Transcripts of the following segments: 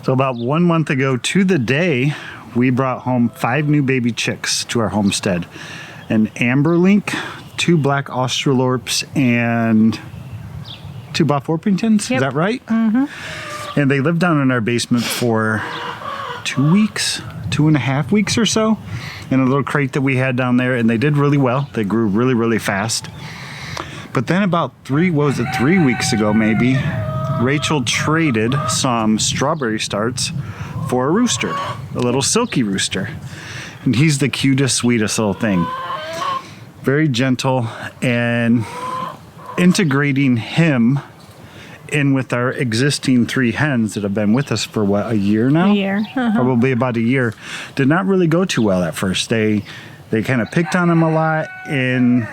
So about 1 month ago to the day, we brought home 5 new baby chicks to our homestead. An amber link, 2 black Australorps, and 2 buff Orpingtons. Yep. Is that right? Mm-hmm. And they lived down in our basement for 2 weeks, 2.5 weeks or so, in a little crate that we had down there, and they did really well. They grew really, really fast. But then about 3 weeks ago maybe, Rachel traded some strawberry starts for a rooster, a little silky rooster. And he's the cutest, sweetest little thing. Very gentle, and integrating him in with our existing 3 hens that have been with us for what, a year now? A year. Probably about a year. Did not really go too well at first. They kind of picked on him a lot, and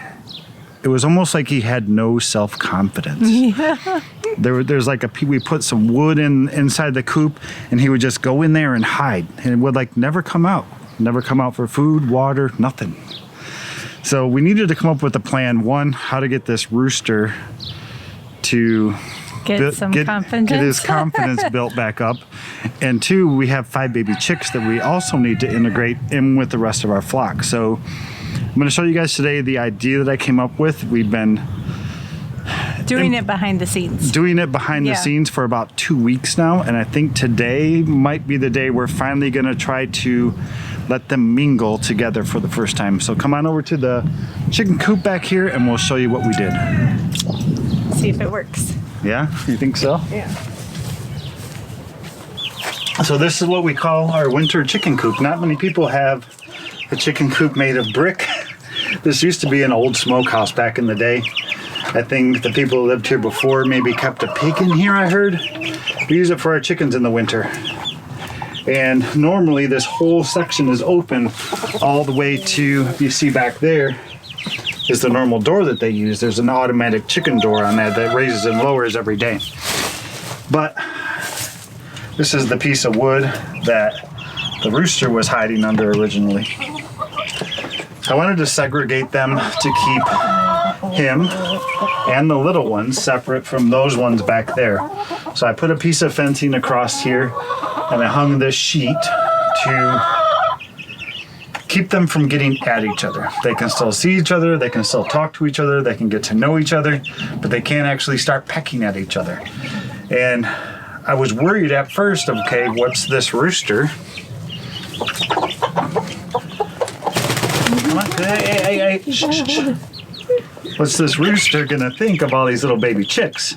it was almost like he had no self-confidence. Yeah. There's like we put some wood inside the coop, and he would just go in there and hide, and it would like never come out for food, water, nothing. So we needed to come up with a plan. 1, how to get this rooster to get his confidence built back up, and 2, we have 5 baby chicks that we also need to integrate in with the rest of our flock. So I'm going to show you guys today the idea that I came up with. We've been doing it behind the scenes. The scenes for about 2 weeks now, and I think today might be the day we're finally going to try to let them mingle together for the first time. So come on over to the chicken coop back here, and we'll show you what we did. See if it works. Yeah? You think so? Yeah. So this is what we call our winter chicken coop. Not many people have a chicken coop made of brick. This used to be an old smokehouse back in the day. I think the people who lived here before maybe kept a pig in here, I heard. We use it for our chickens in the winter. And normally this whole section is open all the way to, if you see back there, is the normal door that they use. There's an automatic chicken door on that raises and lowers every day. But this is the piece of wood that the rooster was hiding under originally. I wanted to segregate them to keep him and the little ones separate from those ones back there. So I put a piece of fencing across here, and I hung this sheet to keep them from getting at each other. They can still see each other, they can still talk to each other, they can get to know each other, but they can't actually start pecking at each other. And I was worried at first, okay, what's this rooster? Come on, hey. Shh. What's this rooster gonna think of all these little baby chicks?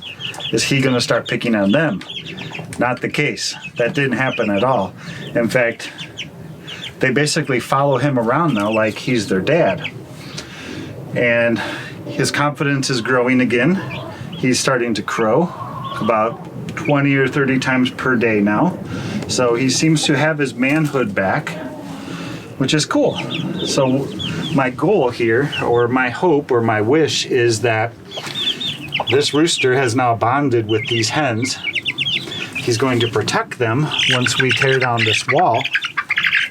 Is he gonna start picking on them? Not the case. That didn't happen at all. In fact, they basically follow him around now like he's their dad. And his confidence is growing again. He's starting to crow about 20 or 30 times per day now. So he seems to have his manhood back, which is cool. So my goal here, or my hope, or my wish is that this rooster has now bonded with these hens. He's going to protect them once we tear down this wall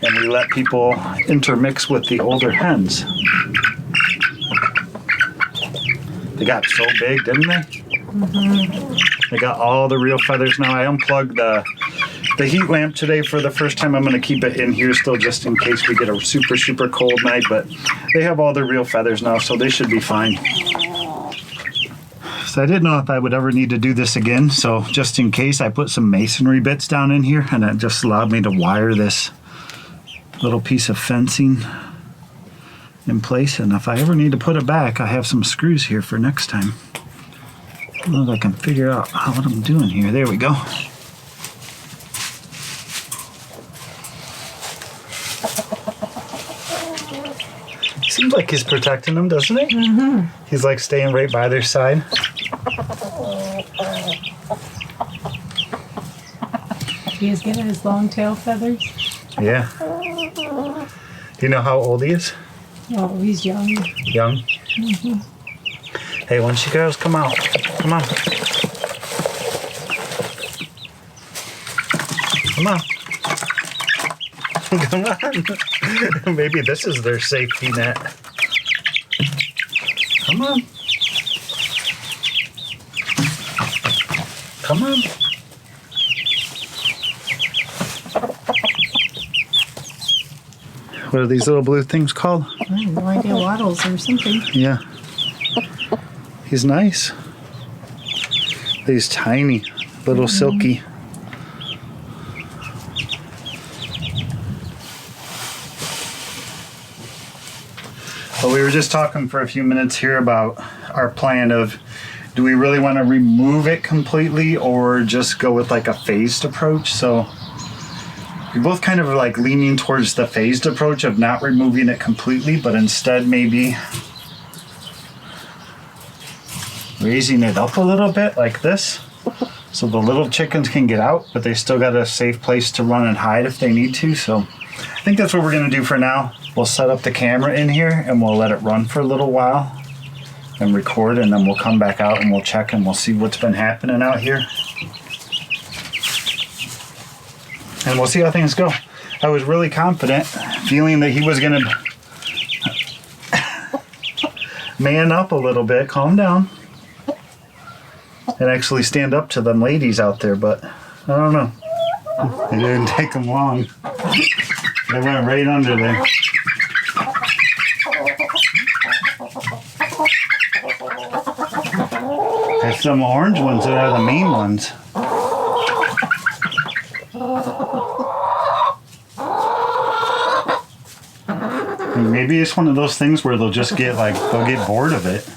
and we let people intermix with the older hens. They got so big, didn't they? Mm-hmm. They got all the real feathers now. I unplugged the heat lamp today for the first time. I'm going to keep it in here still just in case we get a super, super cold night, but they have all the real feathers now, so they should be fine. So I didn't know if I would ever need to do this again, so just in case, I put some masonry bits down in here, and it just allowed me to wire this little piece of fencing in place. And if I ever need to put it back, I have some screws here for next time. I don't know if I can figure out what I'm doing here. There we go. Seems like he's protecting them, doesn't he? Mm-hmm. He's like staying right by their side. He's getting his long tail feathers. Yeah. Do you know how old he is? Oh, he's young. Young? Mm-hmm. Hey, once you girls come out. Come on. Come on. Come on. Maybe this is their safety net. Come on. Come on. What are these little blue things called? I have no idea, wattles or something. Yeah. He's nice. He's tiny, little silky. Well, we were just talking for a few minutes here about our plan of, do we really want to remove it completely or just go with like a phased approach? So we both kind of are like leaning towards the phased approach of not removing it completely, but instead maybe raising it up a little bit like this. So the little chickens can get out, but they still got a safe place to run and hide if they need to. So I think that's what we're gonna do for now. We'll set up the camera in here and we'll let it run for a little while and record, and then we'll come back out and we'll check and we'll see what's been happening out here. And we'll see how things go. I was really confident, feeling that he was gonna man up a little bit, calm down, and actually stand up to them ladies out there, but I don't know. It didn't take them long. They went right under there. There's some orange ones that are the main ones. And maybe it's one of those things where they'll just get they'll get bored of it.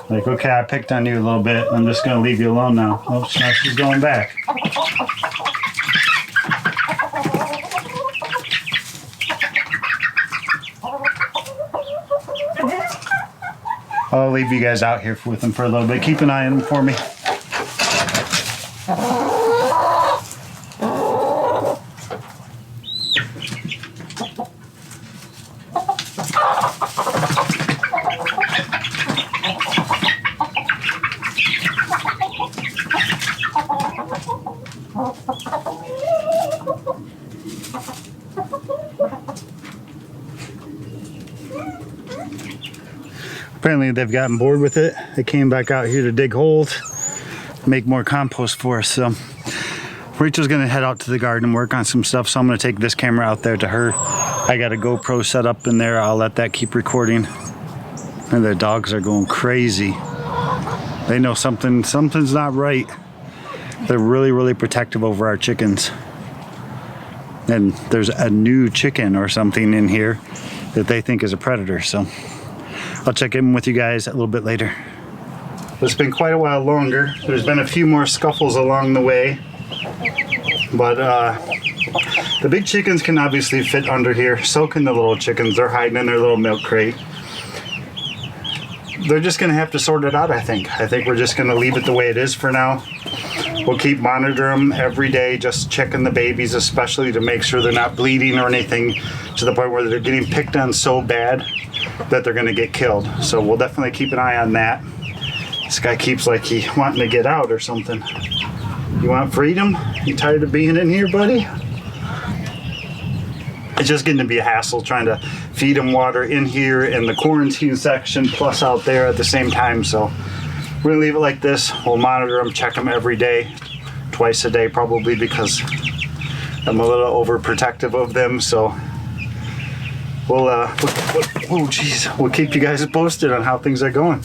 Like, okay, I picked on you a little bit. I'm just going to leave you alone now. Oh, now she's going back. I'll leave you guys out here with them for a little bit. Keep an eye on them for me. Apparently they've gotten bored with it. They came back out here to dig holes, make more compost for us. So Rachel's gonna head out to the garden and work on some stuff. So I'm gonna take this camera out there to her. I got a GoPro set up in there. I'll let that keep recording. And the dogs are going crazy. They know something's not right. They're really, really protective over our chickens. And there's a new chicken or something in here that they think is a predator. So I'll check in with you guys a little bit later. It's been quite a while longer. There's been a few more scuffles along the way, but the big chickens can obviously fit under here. So can the little chickens. They're hiding in their little milk crate. They're just gonna have to sort it out, I think. I think we're just gonna leave it the way it is for now. We'll keep monitoring them every day, just checking the babies, especially to make sure they're not bleeding or anything to the point where they're getting picked on so bad that they're gonna get killed. So we'll definitely keep an eye on that. This guy keeps like he wanting to get out or something. You want freedom? You tired of being in here, buddy? It's just getting to be a hassle trying to feed him water in here in the quarantine section plus out there at the same time. So we're gonna leave it like this. We'll monitor them, check them every day, twice a day probably, because I'm a little overprotective of them. So we'll we'll keep you guys posted on how things are going.